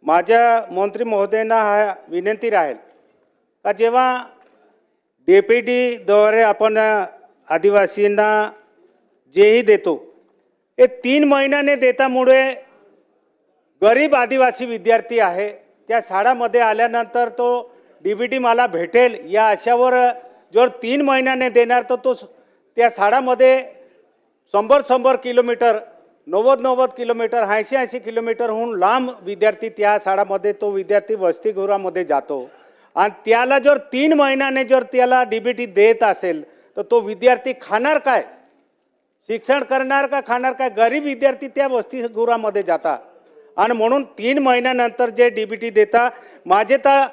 माझ्या मंत्री महोदयांना हा विनंती राहील का जेव्हा DPTद्वारे आपण आदिवासींना जेही देतो हे 3 महिन्याने देतामुळे गरीब आदिवासी विद्यार्थी आहे त्या शाळामध्ये आल्यानंतर तो DBT मला भेटेल या आशावर जर 3 महिन्याने देणार तर तो त्या शाळामध्ये 100 किलोमीटर 90 किलोमीटर 80 किलोमीटरहून लांब विद्यार्थी त्या शाळामध्ये तो विद्यार्थी वसतिगृहामध्ये जातो आणि त्याला जर 3 महिन्याने जर त्याला DBT देत असेल तर तो विद्यार्थी खाणार काय, शिक्षण करणार का खाणार काय? गरीब विद्यार्थी त्या वसतिगृहामध्ये जातात आणि म्हणून 3 महिन्यानंतर जे DBT देता माझे तर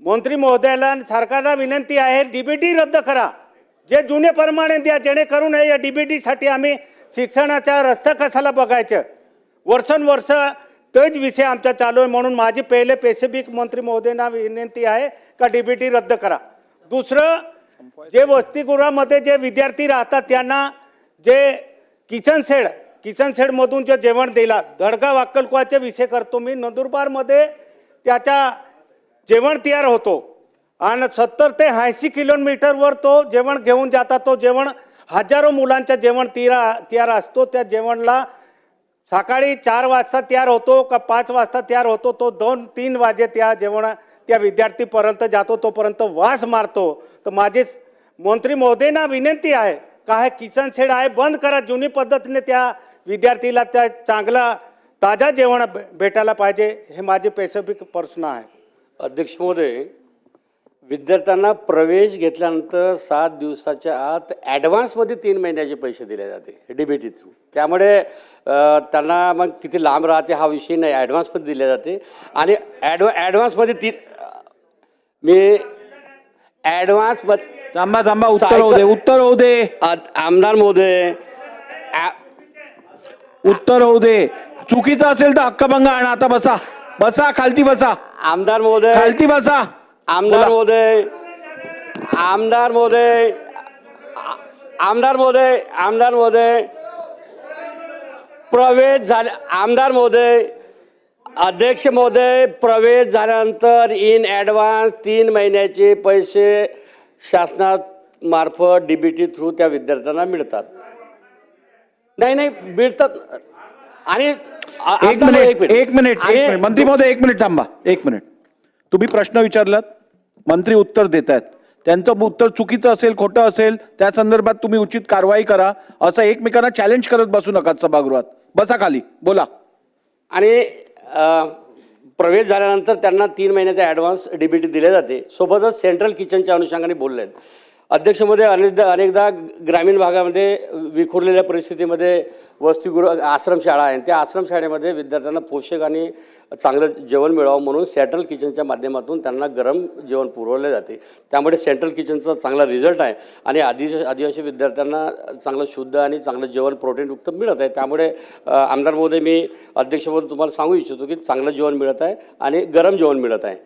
मंत्री महोदयाला सरकारला विनंती आहे DBT रद्द करा, जे जुने प्रमाणे द्या जेणेकरून या DBTसाठी आम्ही शिक्षणाचा रस्ता कशाला बघायचं वर्षानुवर्ष तोच विषय आमचा चालू आहे। म्हणून माझी पहिले स्पेसिफिक मंत्री महोदयांना विनंती आहे का DBT रद्द करा। दुसरं जे वसतिगृहामध्ये जे विद्यार्थी राहतात त्यांना जे किचन शेडमधून जे जेवण दिला धडगाव अक्कलकोटचा विषय करतो मी नंदुरबारमध्ये त्याचा जेवण तयार होतो आणि 70 ते 80 किलोमीटरवर तो जेवण घेऊन जातात। तो जेवण हजारो मुलांचा जेवण तयार असतो। त्या जेवणला सकाळी 4 वाजता तयार होतो का 5 वाजता तयार होतो तो 2-3 वाजे त्या जेवण त्या विद्यार्थीपर्यंत जातो तोपर्यंत वास मारतो। तर माझे मंत्री महोदयांना विनंती आहे का हे किचन शेड आहे बंद करा, जुनी पद्धतीने त्या विद्यार्थीला त्या चांगला ताजा जेवण भेटायला पाहिजे, हे माझे स्पेसिफिक प्रश्न आहे। अध्यक्ष महोदय, विद्यार्थ्यांना प्रवेश घेतल्यानंतर 7 दिवसाच्या आत ॲडव्हान्समध्ये 3 महिन्याचे पैसे दिले जाते DBT थ्रू। त्यामुळे त्यांना मग किती लांब राहते हा विषय नाही, ॲडव्हान्समध्ये दिले जाते आणि ॲडव्हान्समध्ये मी ॲडव्हान्समध्ये थांबा उत्तर होऊ दे आमदार महोदय उत्तर होऊ दे। चुकीचं असेल तर हक्कभंग आणा। आता बसा खालती बसा। आमदार महोदय खालती बसा। आमदार महोदय प्रवेश झाले आमदार महोदय अध्यक्ष महोदय प्रवेश झाल्यानंतर इन ॲडव्हान्स 3 महिन्याचे पैसे शासनामार्फत DBT थ्रू त्या विद्यार्थ्यांना मिळतात। नाही मिळतात। आणि एक मिनिट मंत्री महोदय 1 मिनिट थांबा। 1 मिनिट तुम्ही प्रश्न विचारलात, मंत्री उत्तर देत आहेत, त्यांचं उत्तर चुकीचं असेल खोटं असेल त्या संदर्भात तुम्ही उचित कारवाई करा। असं एकमेकांना चॅलेंज करत बसू नका सभागृहात। बसा खाली बोला। आणि प्रवेश झाल्यानंतर त्यांना 3 महिन्याचा ॲडव्हान्स DBT दिले जाते। सोबतच सेंट्रल किचनच्या अनुषंगाने बोलले आहेत अध्यक्ष महोदय। अनेकदा ग्रामीण भागामध्ये विखुरलेल्या परिस्थितीमध्ये वसतिगृह आश्रमशाळा आहे, त्या आश्रमशाळेमध्ये विद्यार्थ्यांना पोषक आणि चांगलं जेवण मिळावं म्हणून सेंट्रल किचनच्या माध्यमातून त्यांना गरम जेवण पुरवले जाते। त्यामुळे सेंट्रल किचनचा चांगला रिझल्ट आहे आणि आदिवासी विद्यार्थ्यांना चांगलं शुद्ध आणि चांगलं जेवण प्रोटीनयुक्त मिळत आहे। त्यामुळे आमदार महोदय मी अध्यक्ष महोदय तुम्हाला सांगू इच्छितो की चांगलं जेवण मिळत आहे आणि गरम जेवण मिळत आहे।